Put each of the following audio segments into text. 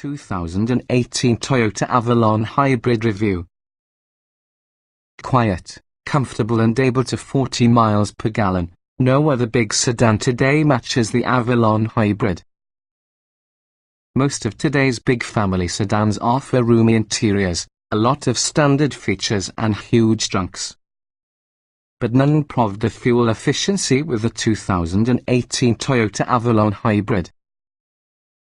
2018 Toyota Avalon Hybrid review. Quiet, comfortable and able to 40 miles per gallon, no other big sedan today matches the Avalon Hybrid. Most of today's big family sedans offer roomy interiors, a lot of standard features and huge trunks. But none proved the fuel efficiency with the 2018 Toyota Avalon Hybrid.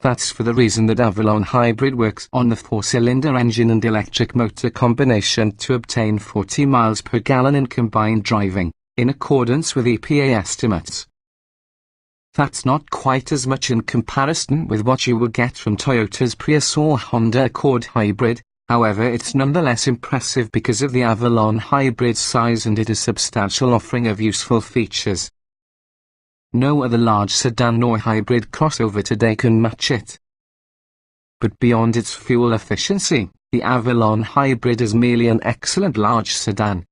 That's for the reason that Avalon Hybrid works on the 4-cylinder engine and electric motor combination to obtain 40 miles per gallon in combined driving, in accordance with EPA estimates. That's not quite as much in comparison with what you will get from Toyota's Prius or Honda Accord Hybrid, however it's nonetheless impressive because of the Avalon Hybrid's size and its substantial offering of useful features. No other large sedan or hybrid crossover today can match it. But beyond its fuel efficiency, the Avalon Hybrid is merely an excellent large sedan.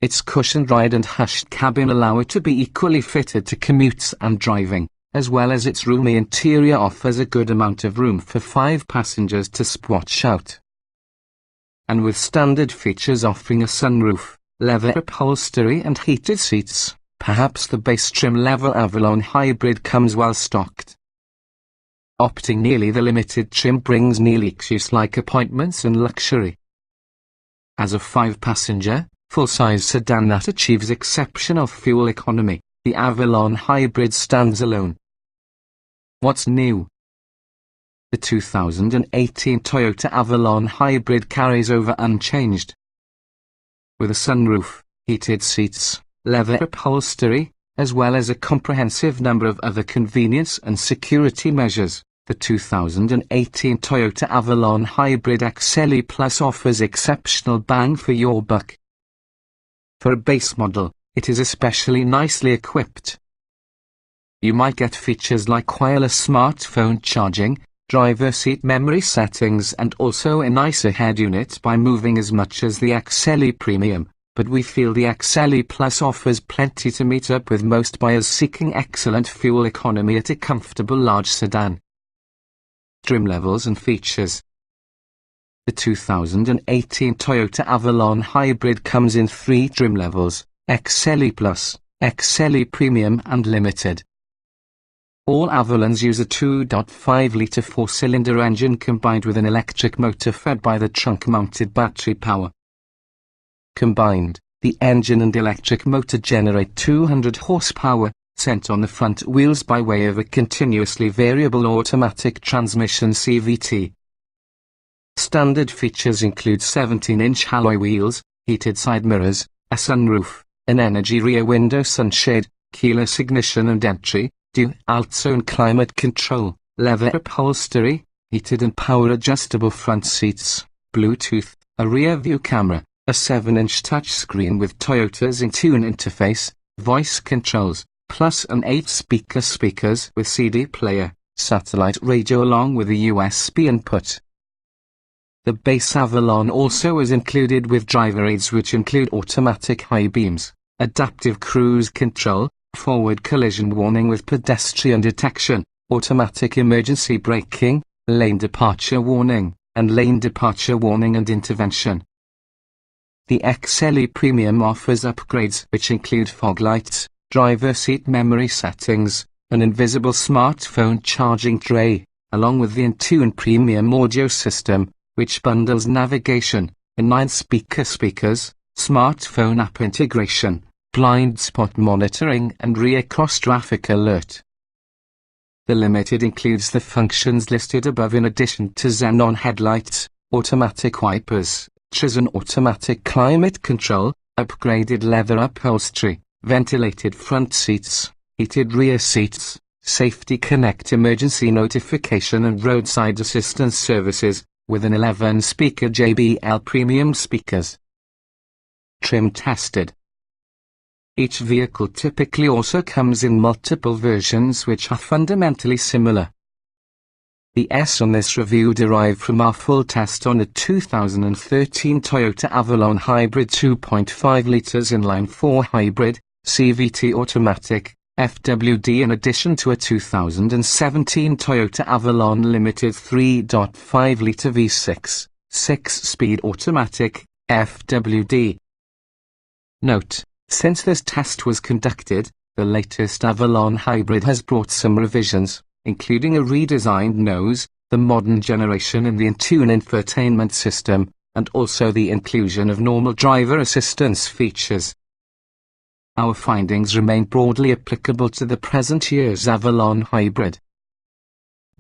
Its cushioned ride and hushed cabin allow it to be equally fitted to commutes and driving, as well as its roomy interior offers a good amount of room for 5 passengers to squash out. And with standard features offering a sunroof, leather upholstery and heated seats, perhaps the base trim level Avalon Hybrid comes well stocked. Opting nearly the limited trim brings nearly luxurious-like appointments and luxury. As a 5-passenger, full-size sedan that achieves exceptional fuel economy, the Avalon Hybrid stands alone. What's new? The 2018 Toyota Avalon Hybrid carries over unchanged. With a sunroof, heated seats, leather upholstery, as well as a comprehensive number of other convenience and security measures, the 2018 Toyota Avalon Hybrid XLE Plus offers exceptional bang for your buck. For a base model, it is especially nicely equipped. You might get features like wireless smartphone charging, driver seat memory settings and also a nicer head unit by moving as much as the XLE Premium, but we feel the XLE Plus offers plenty to meet up with most buyers seeking excellent fuel economy at a comfortable large sedan. Trim levels and features. The 2018 Toyota Avalon Hybrid comes in 3 trim levels, XLE Plus, XLE Premium and Limited. All Avalons use a 2.5-litre 4-cylinder engine combined with an electric motor fed by the trunk-mounted battery power. Combined, the engine and electric motor generate 200 horsepower, sent on the front wheels by way of a continuously variable automatic transmission CVT. Standard features include 17-inch alloy wheels, heated side mirrors, a sunroof, an energy rear window sunshade, keyless ignition and entry, dual-zone climate control, leather upholstery, heated and power-adjustable front seats, Bluetooth, a rear-view camera, a 7-inch touchscreen with Toyota's InTune interface, voice controls, plus an 8-speaker speakers with CD player, satellite radio along with a USB input. The base Avalon also is included with driver aids which include automatic high beams, adaptive cruise control, forward collision warning with pedestrian detection, automatic emergency braking, lane departure warning, and lane departure warning and intervention. The XLE Premium offers upgrades which include fog lights, driver seat memory settings, an invisible smartphone charging tray, along with the InTune Premium audio system, which bundles navigation, a 9-speaker speakers, smartphone app integration, blind spot monitoring and rear cross-traffic alert. The Limited includes the functions listed above in addition to xenon headlights, automatic wipers, and automatic climate control, upgraded leather upholstery, ventilated front seats, heated rear seats, Safety Connect emergency notification and roadside assistance services, with an 11-speaker JBL premium speakers. Trim tested. Each vehicle typically also comes in multiple versions which are fundamentally similar. The S on this review derived from our full test on a 2013 Toyota Avalon Hybrid 2.5 litres inline 4 hybrid, CVT automatic, FWD in addition to a 2017 Toyota Avalon Limited 3.5-litre V6, 6-speed automatic, FWD. Note: since this test was conducted, the latest Avalon Hybrid has brought some revisions, including a redesigned nose, the modern generation in the in-tune infotainment system, and also the inclusion of normal driver assistance features. Our findings remain broadly applicable to the present year's Avalon Hybrid.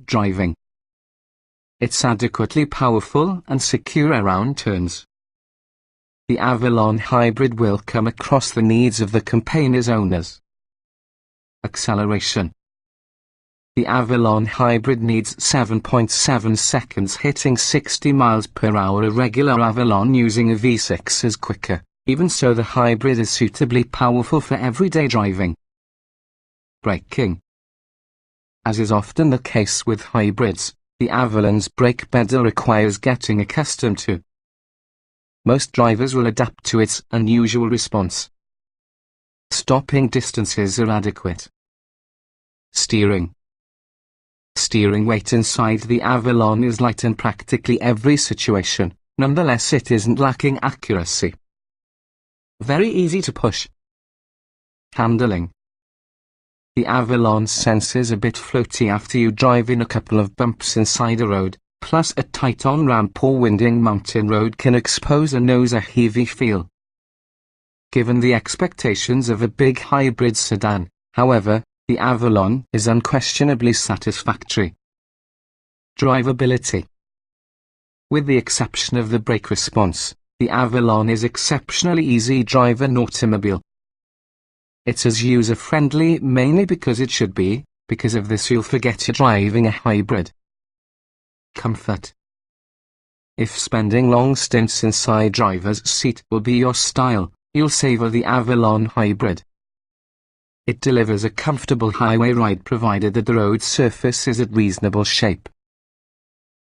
Driving. It's adequately powerful and secure around turns. The Avalon Hybrid will come across the needs of the campaigners owners. Acceleration. The Avalon Hybrid needs 7.7 seconds hitting 60 miles per hour. A regular Avalon using a V6 is quicker. Even so, the Hybrid is suitably powerful for everyday driving. Braking. As is often the case with hybrids, the Avalon's brake pedal requires getting accustomed to. Most drivers will adapt to its unusual response. Stopping distances are adequate. Steering. Steering weight inside the Avalon is light in practically every situation, nonetheless it isn't lacking accuracy. Very easy to push. Handling. The Avalon's sense is a bit floaty after you drive in a couple of bumps inside a road, plus a tight on-ramp or winding mountain road can expose a nose-a-heavy feel. Given the expectations of a big hybrid sedan, however, the Avalon is unquestionably satisfactory. Drivability. With the exception of the brake response, the Avalon is exceptionally easy drive an automobile. It's as user-friendly mainly because it should be. Because of this you'll forget you're driving a hybrid. Comfort. If spending long stints inside driver's seat will be your style, you'll savor the Avalon Hybrid. It delivers a comfortable highway ride provided that the road surface is at reasonable shape.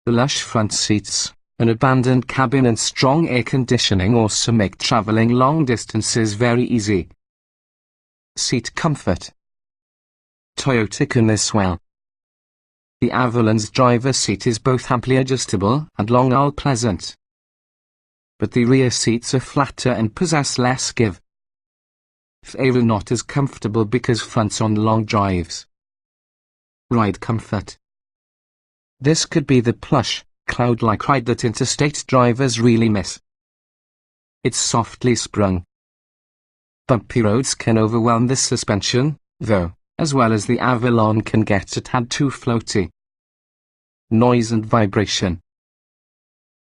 The lush front seats, an abandoned cabin and strong air conditioning also make traveling long distances very easy. Seat comfort. Toyota can this well. The Avalon's driver's seat is both amply adjustable and long pleasant. But the rear seats are flatter and possess less give. They are not as comfortable because fronts on long drives. Ride comfort. This could be the plush, cloud-like ride that interstate drivers really miss. It's softly sprung. Bumpy roads can overwhelm this suspension, though, as well as the Avalon can get a tad too floaty. Noise and vibration.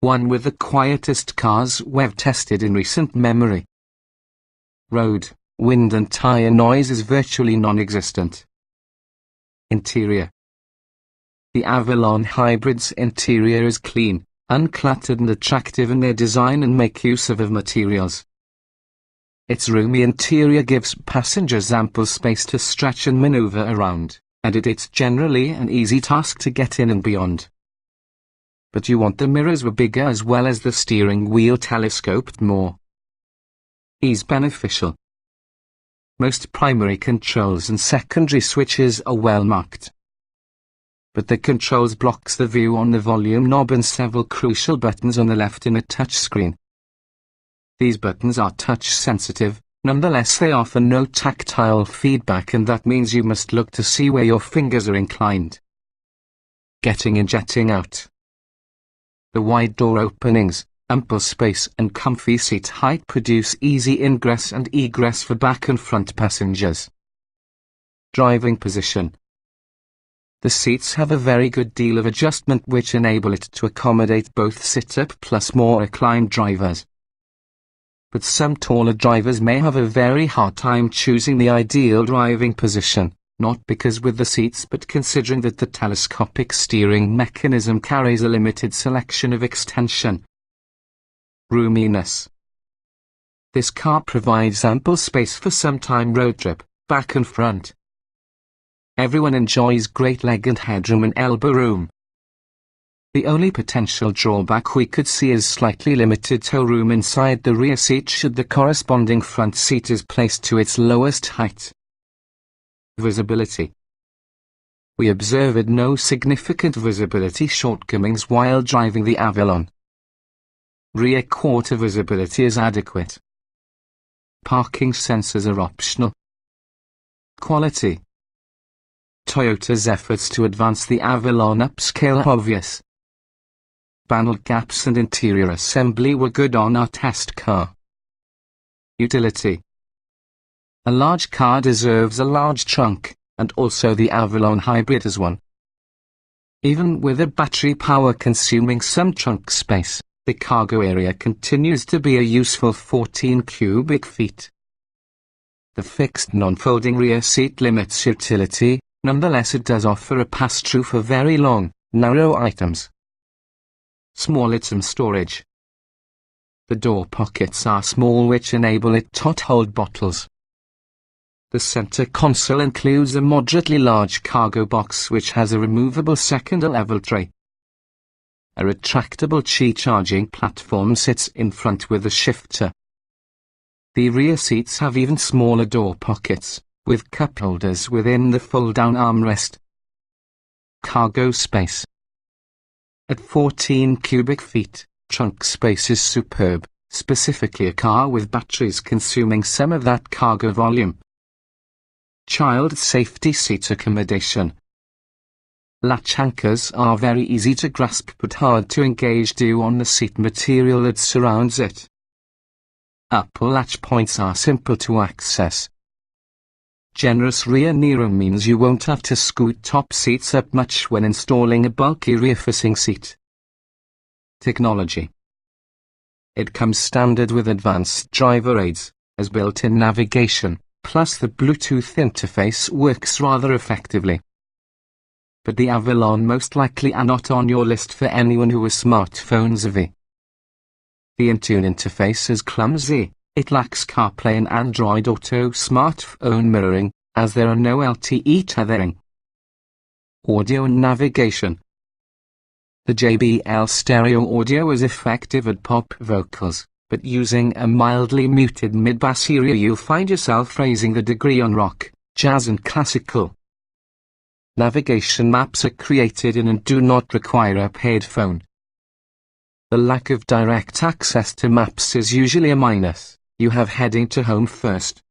One with the quietest cars we've tested in recent memory. Road, wind and tire noise is virtually non-existent. Interior. The Avalon Hybrid's interior is clean, uncluttered and attractive in their design and make use of materials. Its roomy interior gives passengers ample space to stretch and maneuver around, and it's generally an easy task to get in and beyond. But you want the mirrors were bigger as well as the steering wheel telescoped more. Ease beneficial. Most primary controls and secondary switches are well marked. But the controls blocks the view on the volume knob and several crucial buttons on the left in a touchscreen. These buttons are touch sensitive, nonetheless they offer no tactile feedback and that means you must look to see where your fingers are inclined. Getting in, jetting out. The wide door openings, ample space and comfy seat height produce easy ingress and egress for back and front passengers. Driving position. The seats have a very good deal of adjustment which enable it to accommodate both sit-up plus more reclined drivers. But some taller drivers may have a very hard time choosing the ideal driving position, not because with the seats but considering that the telescopic steering mechanism carries a limited selection of extension. Roominess. This car provides ample space for some road trip, back and front. Everyone enjoys great leg and headroom and elbow room. The only potential drawback we could see is slightly limited toe room inside the rear seat should the corresponding front seat is placed to its lowest height. Visibility. We observed no significant visibility shortcomings while driving the Avalon. Rear quarter visibility is adequate. Parking sensors are optional. Quality. Toyota's efforts to advance the Avalon upscale are obvious. Panel gaps and interior assembly were good on our test car. Utility. A large car deserves a large trunk, and also the Avalon Hybrid is one. Even with a battery power consuming some trunk space, the cargo area continues to be a useful 14 cubic feet. The fixed non-folding rear seat limits utility, nonetheless it does offer a pass-through for very long, narrow items. Small item storage. The door pockets are small which enable it to hold bottles. The center console includes a moderately large cargo box which has a removable second-level tray. A retractable Qi charging platform sits in front with a shifter. The rear seats have even smaller door pockets, with cup holders within the fold-down armrest. Cargo space. At 14 cubic feet, trunk space is superb, specifically a car with batteries consuming some of that cargo volume. Child safety seat accommodation. Latch anchors are very easy to grasp but hard to engage due on the seat material that surrounds it. Upper latch points are simple to access. Generous rear Nero means you won't have to scoot top seats up much when installing a bulky rear-facing seat. Technology. It comes standard with advanced driver aids, as built-in navigation, plus the Bluetooth interface works rather effectively. But the Avalon most likely are not on your list for anyone who is smartphone savvy. The Intune interface is clumsy. It lacks CarPlay and Android Auto smartphone mirroring, as there are no LTE tethering. Audio and navigation. The JBL stereo audio is effective at pop vocals, but using a mildly muted mid-bass area you'll find yourself raising the degree on rock, jazz and classical. Navigation maps are created in and do not require a paid phone. The lack of direct access to maps is usually a minus. You have heading to home first.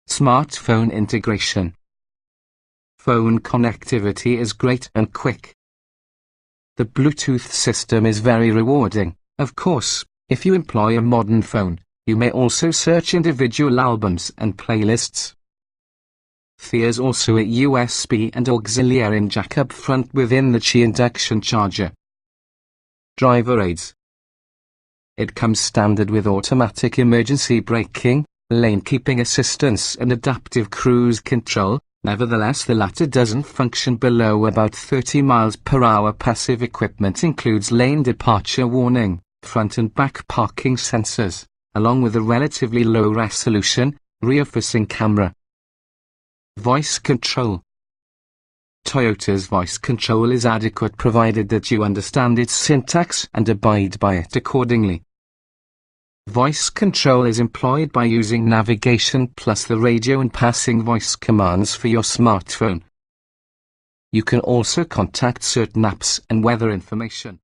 Smartphone integration. Phone connectivity is great and quick. The Bluetooth system is very rewarding. Of course, if you employ a modern phone, you may also search individual albums and playlists. There's also a USB and auxiliary jack up front within the Qi induction charger. Driver aids. It comes standard with automatic emergency braking, lane keeping assistance and adaptive cruise control. Nevertheless, the latter doesn't function below about 30 miles per hour. Passive equipment includes lane departure warning, front and back parking sensors, along with a relatively low resolution, rear-facing camera. Voice control. Toyota's voice control is adequate provided that you understand its syntax and abide by it accordingly. Voice control is employed by using navigation plus the radio and passing voice commands for your smartphone. You can also contact certain apps and weather information.